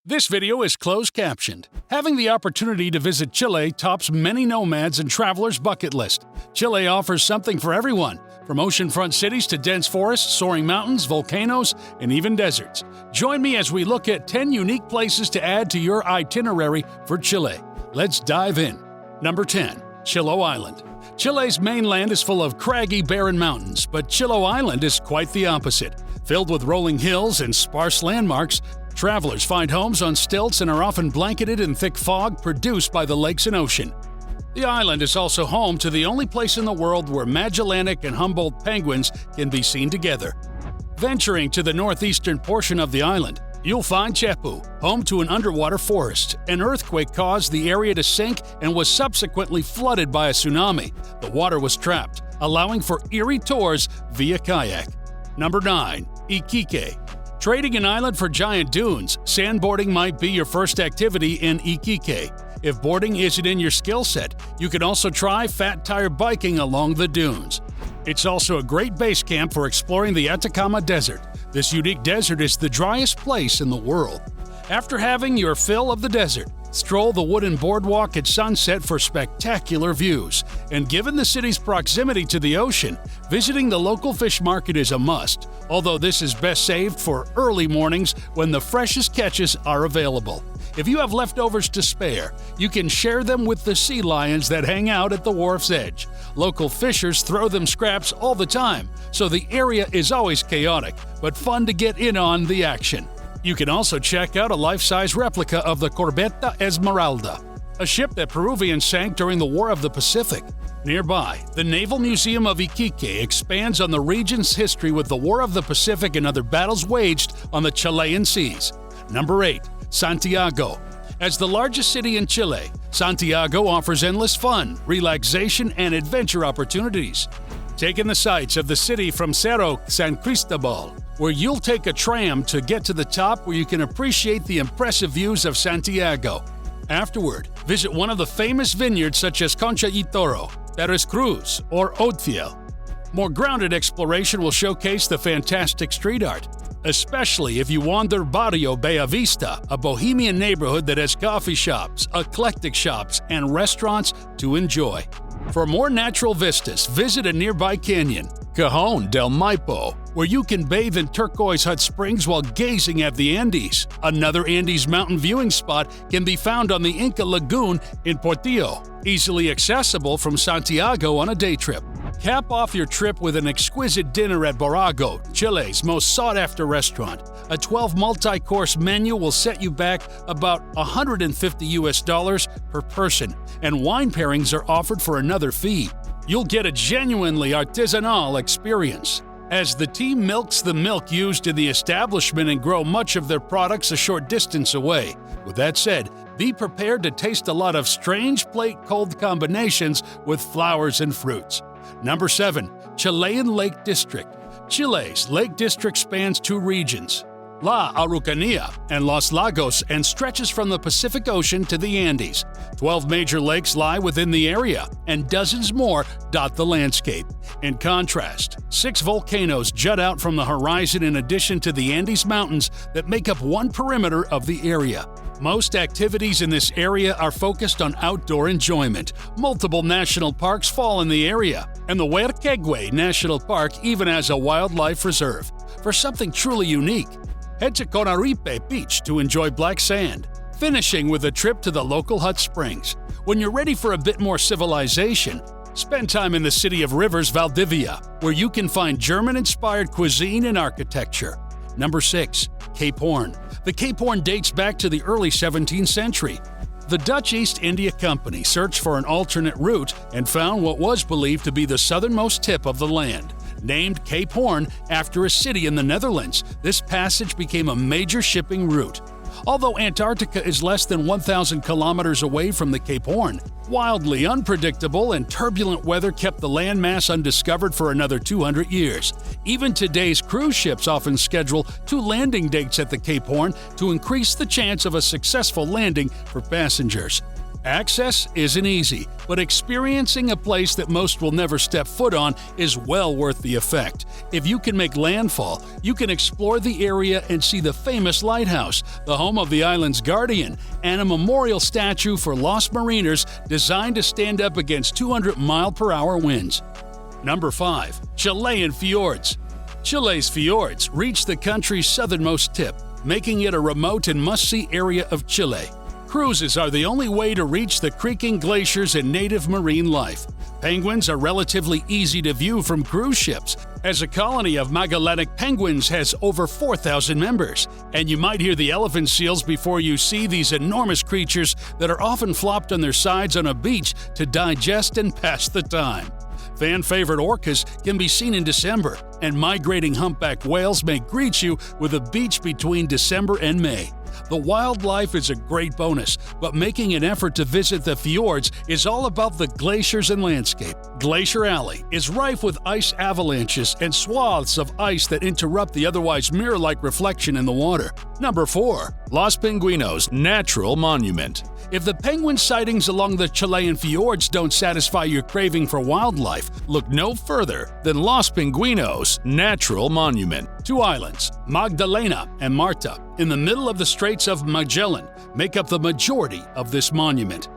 This video is closed captioned. Having the opportunity to visit Chile tops many nomads and travelers' bucket list. Chile offers something for everyone, from oceanfront cities to dense forests, soaring mountains, volcanoes, and even deserts. Join me as we look at 10 unique places to add to your itinerary for Chile. Let's dive in. Number 10. Chiloé Island. Chile's mainland is full of craggy, barren mountains, but Chiloé Island is quite the opposite. Filled with rolling hills and sparse landmarks, travelers find homes on stilts and are often blanketed in thick fog produced by the lakes and ocean. The island is also home to the only place in the world where Magellanic and Humboldt penguins can be seen together. Venturing to the northeastern portion of the island, you'll find Chepú, home to an underwater forest. An earthquake caused the area to sink and was subsequently flooded by a tsunami. The water was trapped, allowing for eerie tours via kayak. Number 9. Iquique. Trading an island for giant dunes, sandboarding might be your first activity in Iquique. If boarding isn't in your skill set, you can also try fat tire biking along the dunes. It's also a great base camp for exploring the Atacama Desert. This unique desert is the driest place in the world. After having your fill of the desert, stroll the wooden boardwalk at sunset for spectacular views. And given the city's proximity to the ocean, visiting the local fish market is a must, although this is best saved for early mornings when the freshest catches are available. If you have leftovers to spare, you can share them with the sea lions that hang out at the wharf's edge. Local fishers throw them scraps all the time, so the area is always chaotic, but fun to get in on the action. You can also check out a life-size replica of the Corbeta Esmeralda, a ship that Peruvians sank during the War of the Pacific. Nearby, the Naval Museum of Iquique expands on the region's history with the War of the Pacific and other battles waged on the Chilean seas. Number 8. Santiago. As the largest city in Chile, Santiago offers endless fun, relaxation, and adventure opportunities. Take in the sights of the city from Cerro San Cristobal, where you'll take a tram to get to the top where you can appreciate the impressive views of Santiago. Afterward, visit one of the famous vineyards such as Concha y Toro, Perez Cruz, or Oldfield. More grounded exploration will showcase the fantastic street art, especially if you wander Barrio Bellavista, a bohemian neighborhood that has coffee shops, eclectic shops, and restaurants to enjoy. For more natural vistas, visit a nearby canyon, Cajon del Maipo, where you can bathe in turquoise hot springs while gazing at the Andes. Another Andes mountain viewing spot can be found on the Inca Lagoon in Portillo, easily accessible from Santiago on a day trip. Cap off your trip with an exquisite dinner at Borago, Chile's most sought-after restaurant. A 12 multi-course menu will set you back about $150 per person, and wine pairings are offered for another fee. You'll get a genuinely artisanal experience, as the team milks the milk used in the establishment and grow much of their products a short distance away. With that said, be prepared to taste a lot of strange plate-cold combinations with flowers and fruits. Number 7. Chilean Lake District. Chile's Lake District spans two regions, La Araucanía and Los Lagos, and stretches from the Pacific Ocean to the Andes. 12 major lakes lie within the area, and dozens more dot the landscape. In contrast, 6 volcanoes jut out from the horizon in addition to the Andes Mountains that make up one perimeter of the area. Most activities in this area are focused on outdoor enjoyment. Multiple national parks fall in the area, and the Huerquehue National Park even has a wildlife reserve. For something truly unique, head to Conaripe Beach to enjoy black sand, finishing with a trip to the local hot springs. When you're ready for a bit more civilization, spend time in the city of Rivers, Valdivia, where you can find German-inspired cuisine and architecture. Number 6. Cape Horn. The Cape Horn dates back to the early 17th century. The Dutch East India Company searched for an alternate route and found what was believed to be the southernmost tip of the land. Named Cape Horn after a city in the Netherlands, this passage became a major shipping route. Although Antarctica is less than 1,000 kilometers away from the Cape Horn, wildly unpredictable and turbulent weather kept the landmass undiscovered for another 200 years. Even today's cruise ships often schedule 2 landing dates at the Cape Horn to increase the chance of a successful landing for passengers. Access isn't easy, but experiencing a place that most will never step foot on is well worth the effect. If you can make landfall, you can explore the area and see the famous lighthouse, the home of the island's guardian, and a memorial statue for lost mariners designed to stand up against 200-mile-per-hour winds. Number 5. Chilean Fjords. Chile's fjords reach the country's southernmost tip, making it a remote and must-see area of Chile. Cruises are the only way to reach the creaking glaciers and native marine life. Penguins are relatively easy to view from cruise ships, as a colony of Magellanic penguins has over 4,000 members, and you might hear the elephant seals before you see these enormous creatures that are often flopped on their sides on a beach to digest and pass the time. Fan-favorite orcas can be seen in December, and migrating humpback whales may greet you with a beach between December and May. The wildlife is a great bonus, but making an effort to visit the fjords is all about the glaciers and landscape. Glacier Alley is rife with ice avalanches and swaths of ice that interrupt the otherwise mirror-like reflection in the water. Number 4. Los Pingüinos Natural Monument. If the penguin sightings along the Chilean fjords don't satisfy your craving for wildlife, look no further than Los Pingüinos Natural Monument. 2 islands, Magdalena and Marta, in the middle of the Straits of Magellan, make up the majority of this monument.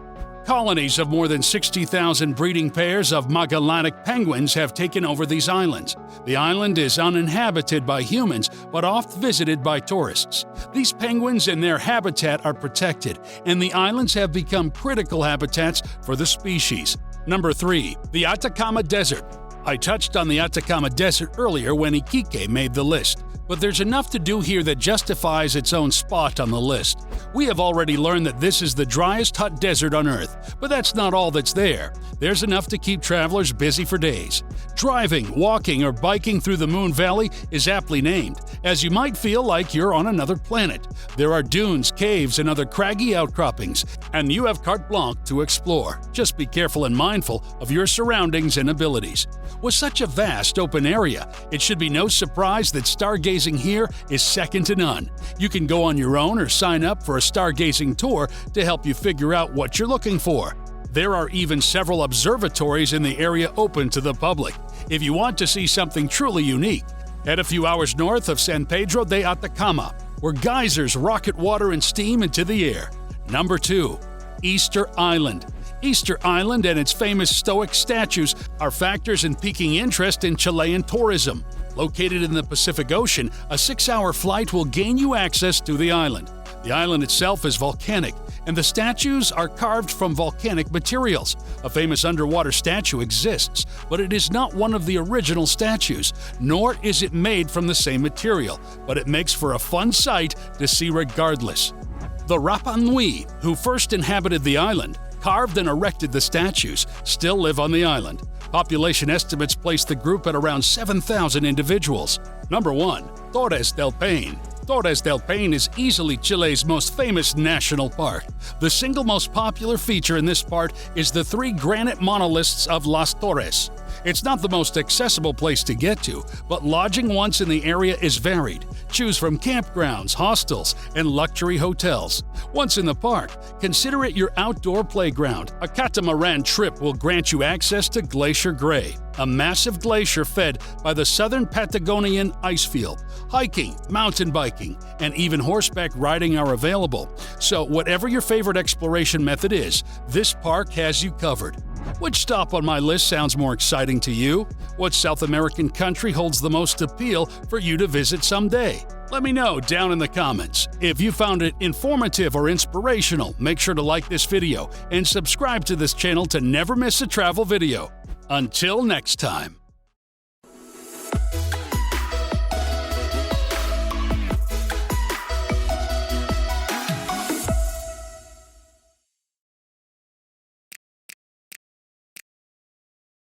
Colonies of more than 60,000 breeding pairs of Magellanic penguins have taken over these islands. The island is uninhabited by humans, but oft visited by tourists. These penguins and their habitat are protected, and the islands have become critical habitats for the species. Number 3. The Atacama Desert. I touched on the Atacama Desert earlier when Iquique made the list, but there's enough to do here that justifies its own spot on the list. We have already learned that this is the driest hot desert on Earth, but that's not all that's there. There's enough to keep travelers busy for days. Driving, walking, or biking through the Moon Valley is aptly named, as you might feel like you're on another planet. There are dunes, caves, and other craggy outcroppings, and you have carte blanche to explore. Just be careful and mindful of your surroundings and abilities. With such a vast open area, it should be no surprise that stargazing here is second to none. You can go on your own or sign up for a stargazing tour to help you figure out what you're looking for. There are even several observatories in the area open to the public. If you want to see something truly unique, head a few hours north of San Pedro de Atacama, where geysers rocket water and steam into the air. Number 2. Easter Island. Easter Island and its famous Stoic statues are factors in piquing interest in Chilean tourism. Located in the Pacific Ocean, a 6-hour flight will gain you access to the island. The island itself is volcanic, and the statues are carved from volcanic materials. A famous underwater statue exists, but it is not one of the original statues, nor is it made from the same material, but it makes for a fun sight to see regardless. The Rapa Nui, who first inhabited the island, carved and erected the statues, still live on the island. Population estimates place the group at around 7,000 individuals. Number 1. Torres del Paine. Torres del Paine is easily Chile's most famous national park. The single most popular feature in this park is the 3 granite monoliths of Las Torres. It's not the most accessible place to get to, but lodging once in the area is varied. Choose from campgrounds, hostels, and luxury hotels. Once in the park, consider it your outdoor playground. A catamaran trip will grant you access to Glacier Gray, a massive glacier fed by the southern Patagonian ice field. Hiking, mountain biking, and even horseback riding are available. So whatever your favorite exploration method is, this park has you covered. Which stop on my list sounds more exciting to you? What South American country holds the most appeal for you to visit someday? Let me know down in the comments. If you found it informative or inspirational, make sure to like this video and subscribe to this channel to never miss a travel video. Until next time.